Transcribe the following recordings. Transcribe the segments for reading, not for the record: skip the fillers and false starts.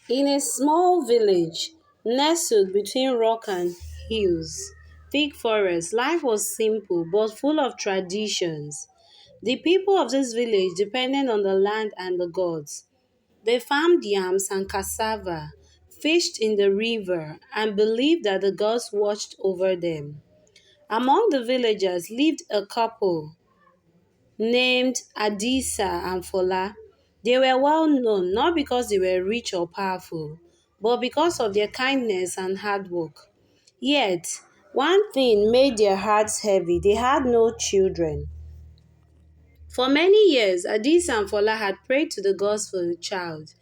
In a small village nestled between rock and hills, thick forest, life was simple but full of traditions. The people of this village depended on the land and the gods. They farmed yams and cassava, fished in the river, and believed that the gods watched over them. Among the villagers lived a couple named Adisa and Fola. They were well known not because they were rich or powerful, but because of their kindness and hard work. Yet, one thing made their hearts heavy: they had no children. For many years, Adisa and Fola had prayed to the gods for a child.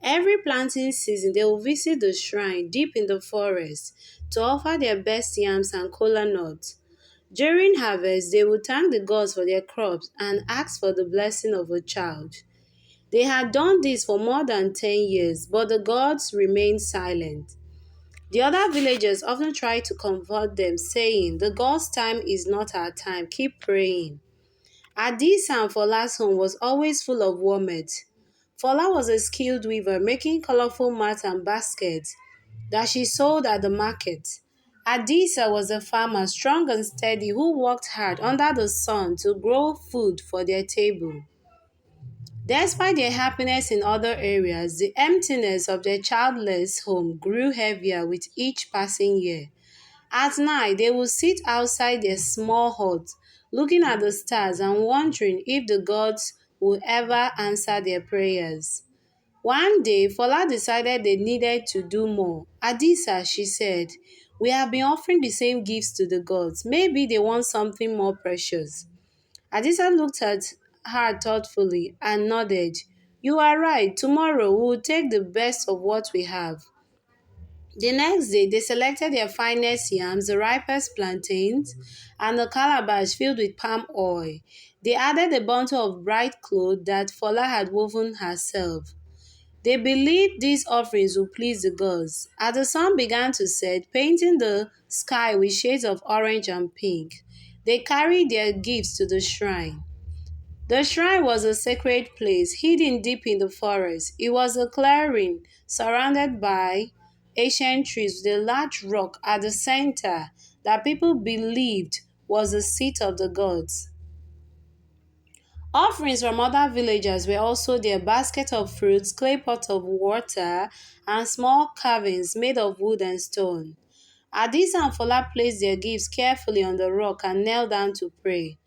Every planting season, they would visit the shrine deep in the forest to offer their best yams and kola nuts. During harvest, they would thank the gods for their crops and ask for the blessing of a child. They had done this for more than 10 years, but the gods remained silent. The other villagers often tried to comfort them, saying, "The gods' time is not our time, keep praying." Adisa and Fola's home was always full of warmth. Fola was a skilled weaver, making colorful mats and baskets that she sold at the market. Adisa was a farmer, strong and steady, who worked hard under the sun to grow food for their table. Despite their happiness in other areas, the emptiness of their childless home grew heavier with each passing year. At night, they would sit outside their small hut, looking at the stars and wondering if the gods would ever answer their prayers. One day, Fola decided they needed to do more. "Adisa," she said, "we have been offering the same gifts to the gods. Maybe they want something more precious." Adisa looked at her thoughtfully and nodded. "You are right. Tomorrow we will take the best of what we have." The next day, they selected their finest yams, the ripest plantains, and a calabash filled with palm oil. They added a bundle of bright cloth that Fola had woven herself. They believed these offerings would please the gods. As the sun began to set, painting the sky with shades of orange and pink, they carried their gifts to the shrine. The shrine was a sacred place, hidden deep in the forest. It was a clearing surrounded by ancient trees with a large rock at the center that people believed was the seat of the gods. Offerings from other villagers were also there: baskets of fruits, clay pots of water, and small carvings made of wood and stone. Adisa and Fola placed their gifts carefully on the rock and knelt down to pray.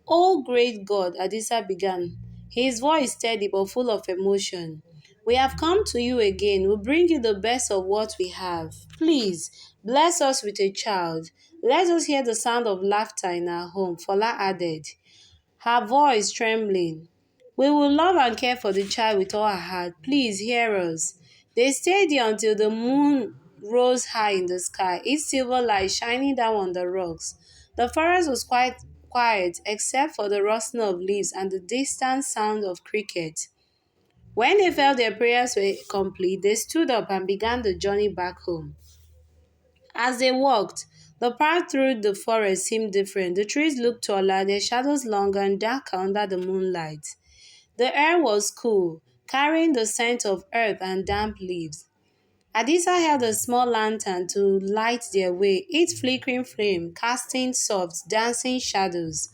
"O great God," Adisa began, his voice steady but full of emotion, "we have come to you again. We bring you the best of what we have. Please, bless us with a child. Let us hear the sound of laughter in our home," Fola added, her voice trembling. "We will love and care for the child with all our heart. Please hear us." They stayed there until the moon rose high in the sky, its silver light shining down on the rocks. The forest was quite quiet except for the rustling of leaves and the distant sound of crickets. When they felt their prayers were complete, they stood up and began the journey back home. As they walked, the path through the forest seemed different. The trees looked taller, their shadows longer and darker under the moonlight. The air was cool, carrying the scent of earth and damp leaves. Adisa held a small lantern to light their way, its flickering flame casting soft, dancing shadows.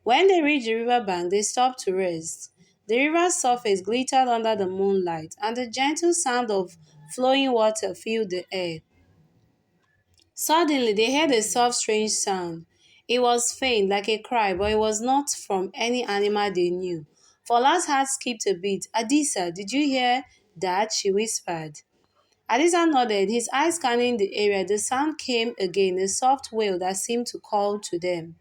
When they reached the river bank, they stopped to rest. The river's surface glittered under the moonlight, and the gentle sound of flowing water filled the air. Suddenly, they heard a soft, strange sound. It was faint, like a cry, but it was not from any animal they knew. Fola's heart skipped a beat. "Adisa, did you hear that?" she whispered. Adisa nodded, his eyes scanning the area. The sound came again, a soft wail that seemed to call to them.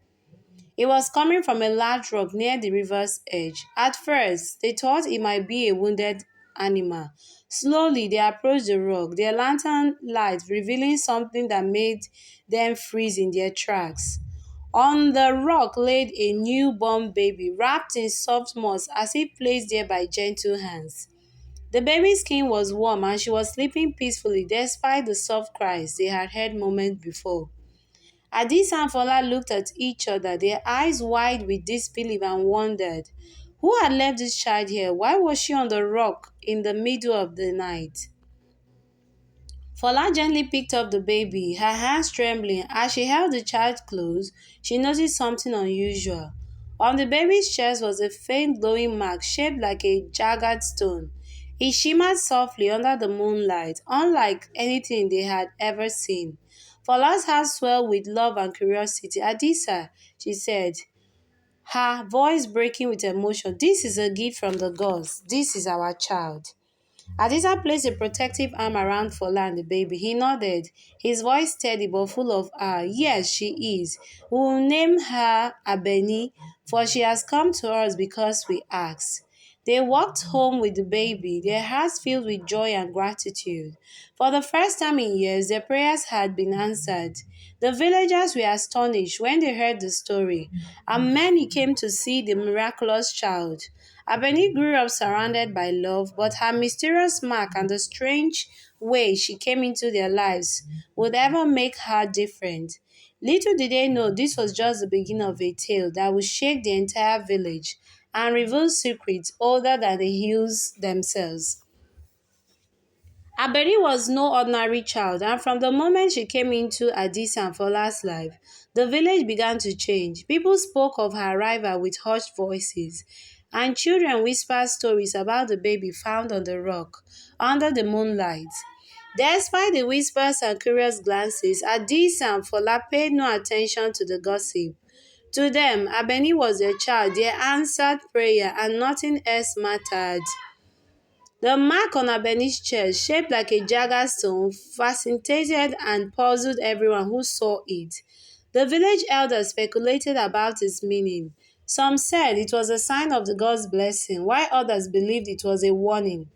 It was coming from a large rock near the river's edge. At first, they thought it might be a wounded animal. Slowly, they approached the rock, their lantern light revealing something that made them freeze in their tracks. On the rock lay a newborn baby, wrapped in soft moss as if placed there by gentle hands. The baby's skin was warm and she was sleeping peacefully despite the soft cries they had heard moments before. Adisa and Fola looked at each other, their eyes wide with disbelief, and wondered, who had left this child here? Why was she on the rock in the middle of the night? Fola gently picked up the baby, her hands trembling. As she held the child close, she noticed something unusual. On the baby's chest was a faint glowing mark shaped like a jagged stone. It shimmered softly under the moonlight, unlike anything they had ever seen. Fola's heart swelled with love and curiosity. Adisa, she said, her voice breaking with emotion, this is a gift from the gods. This is our child. Adisa placed a protective arm around Fola and the baby. He nodded, his voice steady but full of awe. Yes, she is. We will name her Abeni, for she has come to us because we asked. They walked home with the baby, their hearts filled with joy and gratitude. For the first time in years, their prayers had been answered. The villagers were astonished when they heard the story, and many came to see the miraculous child. Abeni grew up surrounded by love, but her mysterious mark and the strange way she came into their lives would ever make her different. Little did they know this was just the beginning of a tale that would shake the entire village and reveal secrets older than the hills themselves. Aberi was no ordinary child, and from the moment she came into Adisa and Fola's life, the village began to change. People spoke of her arrival with hushed voices, and children whispered stories about the baby found on the rock under the moonlight. Despite the whispers and curious glances, Adisa and Fola paid no attention to the gossip. To them, Abeni was their child, their answered prayer, and nothing else mattered. The mark on Abeni's chest, shaped like a jagged stone, fascinated and puzzled everyone who saw it. The village elders speculated about its meaning. Some said it was a sign of the God's blessing, while others believed it was a warning.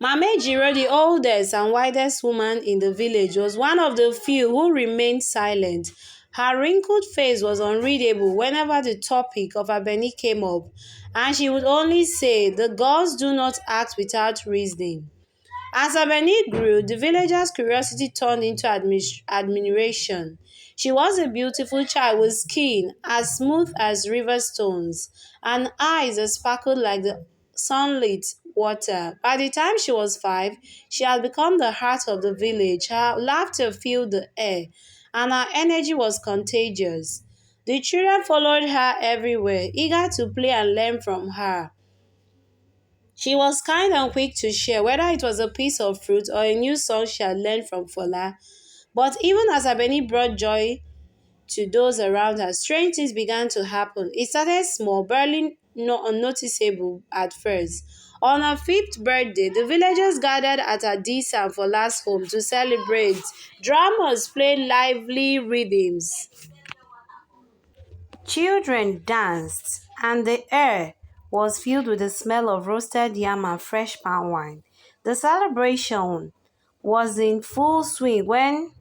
Mame Jiro, the oldest and widest woman in the village, was one of the few who remained silent. Her wrinkled face was unreadable whenever the topic of Abeni came up, and she would only say, "The gods do not act without reasoning." As Abeni grew, the villagers' curiosity turned into admiration. She was a beautiful child with skin as smooth as river stones and eyes that sparkled like the sunlit water. By the time she was 5, she had become the heart of the village. Her laughter filled the air, and her energy was contagious. The children followed her everywhere, eager to play and learn from her. She was kind and quick to share, whether it was a piece of fruit or a new song she had learned from Fola. But even as Abeni brought joy to those around her, strange things began to happen. It started small, barely unnoticeable at first. On her 5th birthday, the villagers gathered at Adisa and Fola's home to celebrate. Drummers played lively rhythms. Children danced, and the air was filled with the smell of roasted yam and fresh palm wine. The celebration was in full swing when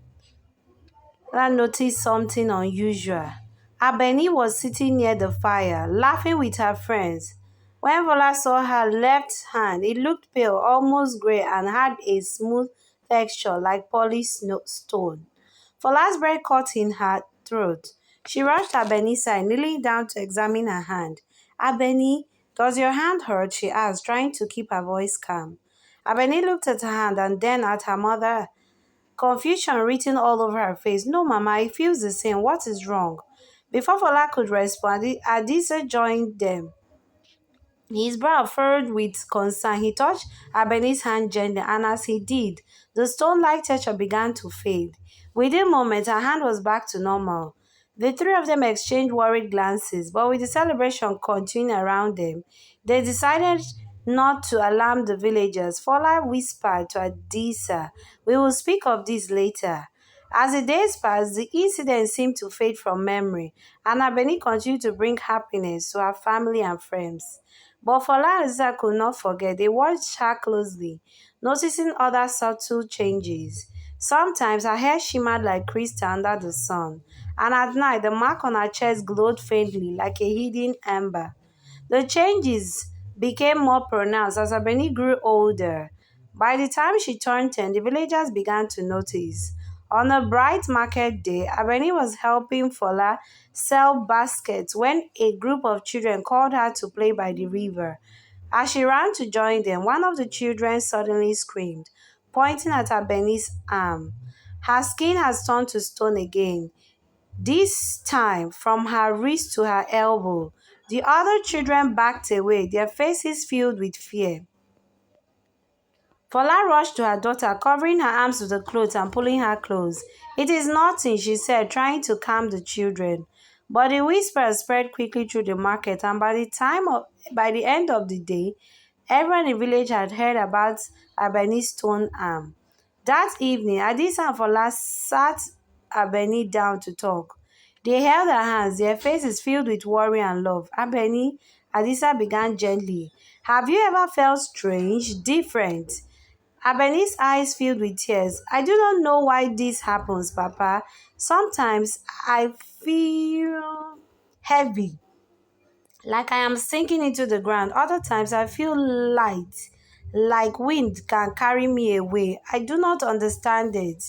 I noticed something unusual. Abeni was sitting near the fire, laughing with her friends. When Vola saw her left hand, it looked pale, almost grey, and had a smooth texture like polished stone. Fola's breath caught in her throat. She rushed Abeni's side, kneeling down to examine her hand. "Abeni, does your hand hurt?" she asked, trying to keep her voice calm. Abeni looked at her hand and then at her mother, confusion written all over her face. "No, Mama, it feels the same. What is wrong?" Before Fola could respond, Adisa joined them. His brow furrowed with concern. He touched Abeni's hand gently, and as he did, the stone-like texture began to fade. Within moments, her hand was back to normal. The three of them exchanged worried glances, but with the celebration continuing around them, they decided not to alarm the villagers. Fola whispered to Adisa, "We will speak of this later." As the days passed, the incident seemed to fade from memory, and Abeni continued to bring happiness to her family and friends. But Fola and Zia could not forget. They watched her closely, noticing other subtle changes. Sometimes her hair shimmered like crystal under the sun, and at night the mark on her chest glowed faintly like a hidden ember. The changes became more pronounced as Abeni grew older. By the time she turned 10, the villagers began to notice. On a bright market day, Abeni was helping Fola sell baskets when a group of children called her to play by the river. As she ran to join them, one of the children suddenly screamed, pointing at Abeni's arm. Her skin has turned to stone again, this time from her wrist to her elbow. The other children backed away, their faces filled with fear. Fola rushed to her daughter, covering her arms with the clothes and pulling her close. "It is nothing," she said, trying to calm the children. But the whisper spread quickly through the market, and by the end of the day, everyone in the village had heard about Abeni's stone arm. That evening, Adisa and Fola sat Abeni down to talk. They held her hands, their faces filled with worry and love. "Abeni," Adisa began gently, "have you ever felt strange, different?" Abeni's eyes filled with tears. "I do not know why this happens, Papa. Sometimes I feel heavy, like I am sinking into the ground. Other times I feel light, like wind can carry me away. I do not understand it."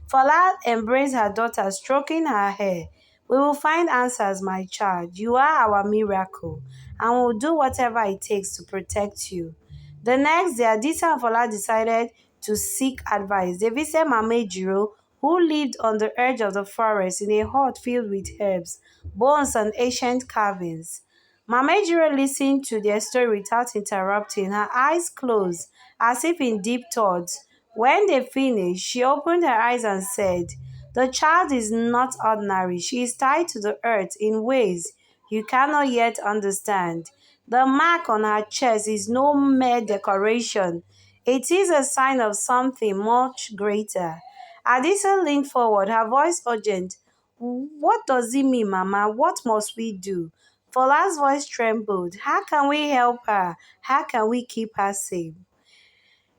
Fola embraced her daughter, stroking her hair. "We will find answers, my child. You are our miracle, and we will do whatever it takes to protect you." The next day, Adisa and Fola decided to seek advice. They visited Mama Ejiro, who lived on the edge of the forest in a hut filled with herbs, bones, and ancient carvings. Mama Ejiro listened to their story without interrupting, her eyes closed, as if in deep thought. When they finished, she opened her eyes and said, "The child is not ordinary. She is tied to the earth in ways you cannot yet understand. The mark on her chest is no mere decoration. It is a sign of something much greater." Adisa leaned forward, her voice urgent. "What does it mean, Mama? What must we do?" Fola's voice trembled. "How can we help her? How can we keep her safe?"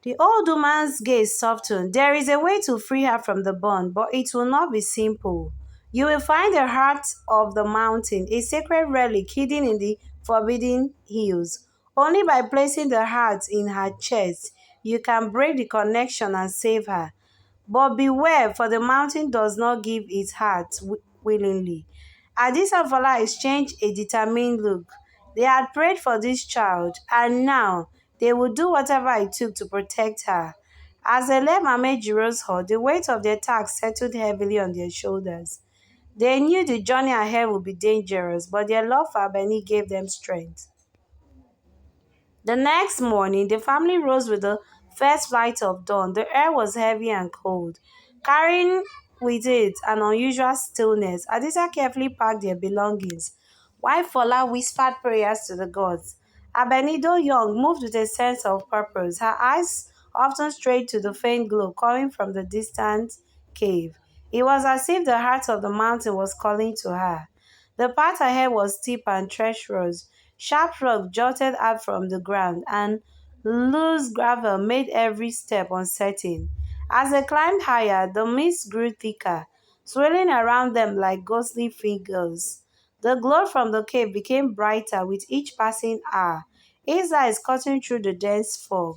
The old woman's gaze softened. "There is a way to free her from the bond, but it will not be simple. You will find the heart of the mountain, a sacred relic hidden in the forbidden hills. Only by placing the heart in her chest, you can break the connection and save her. But beware, for the mountain does not give its heart willingly." Adis and Fola exchanged a determined look. They had prayed for this child, and now they would do whatever it took to protect her. As they left Mama Jiro's hut, the weight of their task settled heavily on their shoulders. They knew the journey ahead would be dangerous, but their love for Abeni gave them strength. The next morning, the family rose with the first light of dawn. The air was heavy and cold, carrying with it an unusual stillness. Adisa carefully packed their belongings, while Fola whispered prayers to the gods. Abenido Young moved with a sense of purpose, her eyes often strayed to the faint glow coming from the distant cave. It was as if the heart of the mountain was calling to her. The path ahead was steep and treacherous. Sharp rocks jutted out from the ground, and loose gravel made every step uncertain. As they climbed higher, the mist grew thicker, swirling around them like ghostly figures. The glow from the cave became brighter with each passing hour, its eyes cutting through the dense fog.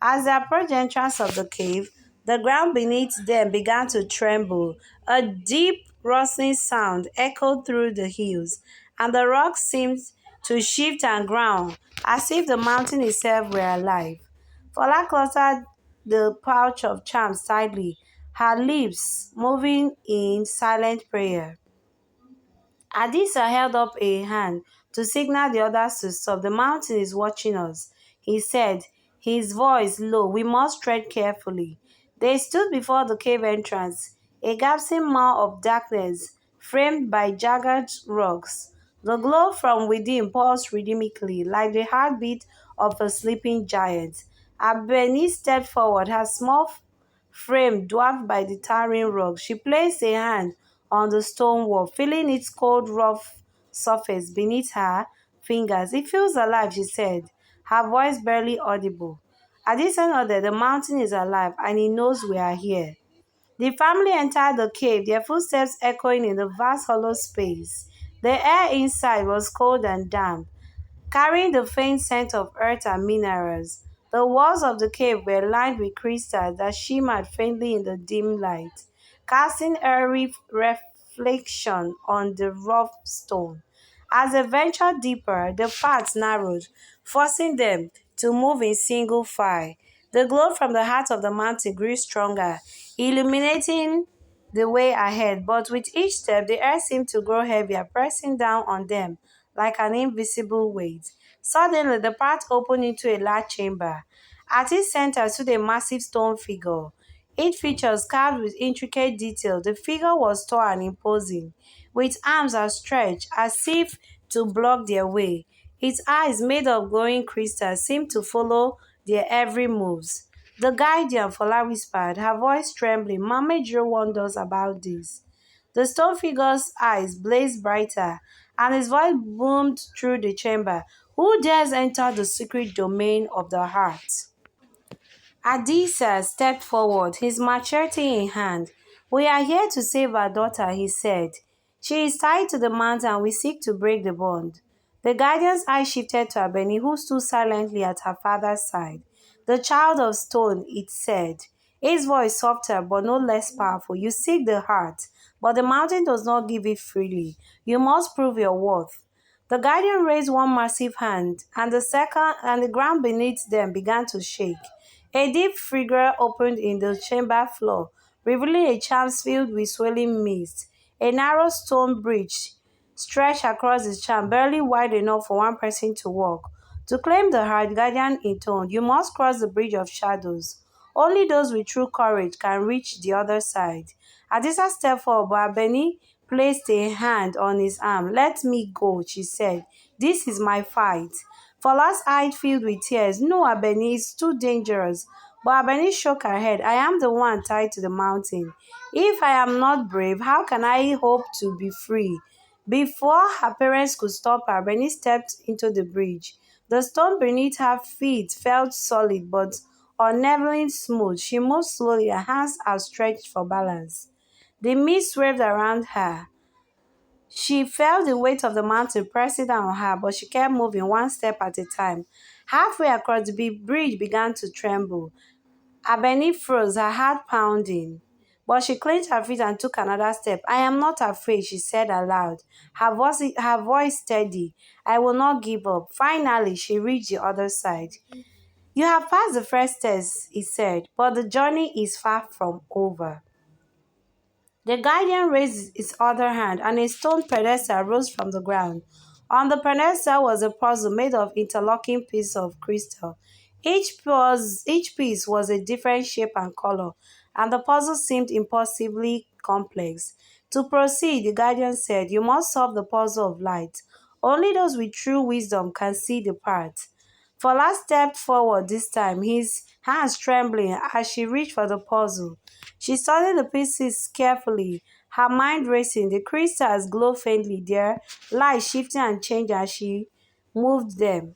As they approached the entrance of the cave, the ground beneath them began to tremble. A deep, rustling sound echoed through the hills, and the rocks seemed to shift and ground as if the mountain itself were alive. Fola clutched the pouch of charms tightly, her lips moving in silent prayer. Adisa held up a hand to signal the others to stop. "The mountain is watching us," he said, his voice low. "We must tread carefully." They stood before the cave entrance, a gaping maw of darkness framed by jagged rocks. The glow from within pulsed rhythmically, like the heartbeat of a sleeping giant. Abeni stepped forward, her small frame dwarfed by the towering rock. She placed a hand on the stone wall, feeling its cold, rough surface beneath her fingers. "It feels alive," she said, her voice barely audible. Adisa nodded. "The mountain is alive, and it knows we are here." The family entered the cave, their footsteps echoing in the vast hollow space. The air inside was cold and damp, carrying the faint scent of earth and minerals. The walls of the cave were lined with crystals that shimmered faintly in the dim light, casting eerie reflection on the rough stone. As they ventured deeper, the path narrowed, forcing them to move in single file. The glow from the heart of the mountain grew stronger, illuminating the way ahead. But with each step, the earth seemed to grow heavier, pressing down on them like an invisible weight. Suddenly, the path opened into a large chamber. At its center stood a massive stone figure. Each feature carved with intricate detail. The figure was tall and imposing, with arms outstretched as if to block their way. Its eyes, made of glowing crystal, seemed to follow their every moves. The guardian, Fola whispered, her voice trembling. Mama Joe wonders about this. The stone figure's eyes blazed brighter, and his voice boomed through the chamber. Who dares enter the secret domain of the heart? Adisa stepped forward, his machete in hand. We are here to save our daughter, he said. She is tied to the mountain and we seek to break the bond. The guardian's eye shifted to Abeni, who stood silently at her father's side. The child of stone, it said, his voice softer but no less powerful. You seek the heart, but the mountain does not give it freely. You must prove your worth. The guardian raised one massive hand, and the ground beneath them began to shake. A deep figure opened in the chamber floor, revealing a chambers filled with swirling mist. A narrow stone bridge stretched across the chamber, barely wide enough for one person to walk. To claim the heart, guardian intoned, you must cross the bridge of shadows. Only those with true courage can reach the other side. Adisa stepped forward, but Benny placed a hand on his arm. Let me go, she said. This is my fight. Fala's eyes filled with tears. No, Abeni, it's too dangerous. But Abeni shook her head. I am the one tied to the mountain. If I am not brave, how can I hope to be free? Before her parents could stop her, Abeni stepped into the bridge. The stone beneath her feet felt solid but unnervingly smooth. She moved slowly, her hands outstretched for balance. The mist waved around her. She felt the weight of the mountain pressing down on her, but she kept moving one step at a time. Halfway across, the bridge began to tremble. Abeni froze, her heart pounding. But she clenched her feet and took another step. I am not afraid, she said aloud, her voice steady. I will not give up. Finally, she reached the other side. You have passed the first test, he said, but the journey is far from over. The guardian raised his other hand, and a stone pedestal rose from the ground. On the pedestal was a puzzle made of interlocking pieces of crystal. Each piece was a different shape and color, and the puzzle seemed impossibly complex. To proceed, the guardian said, you must solve the puzzle of light. Only those with true wisdom can see the path. Fola stepped forward this time, his hands trembling as she reached for the puzzle. She studied the pieces carefully, her mind racing. The crystals glowed faintly, their light shifting and changing as she moved them.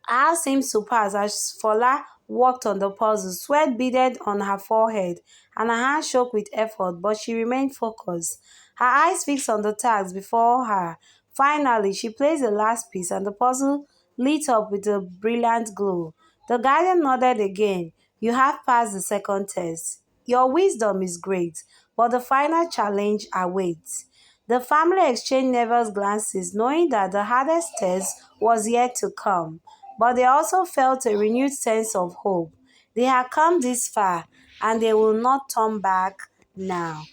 Hours seemed to pass as Fola worked on the puzzle. Sweat beaded on her forehead, and her hands shook with effort, but she remained focused, her eyes fixed on the task before her. Finally, she placed the last piece, and the puzzle lit up with a brilliant glow. The guardian nodded again. You have passed the second test. Your wisdom is great, but the final challenge awaits. The family exchanged nervous glances, knowing that the hardest test was yet to come. But they also felt a renewed sense of hope. They had come this far, and they will not turn back now.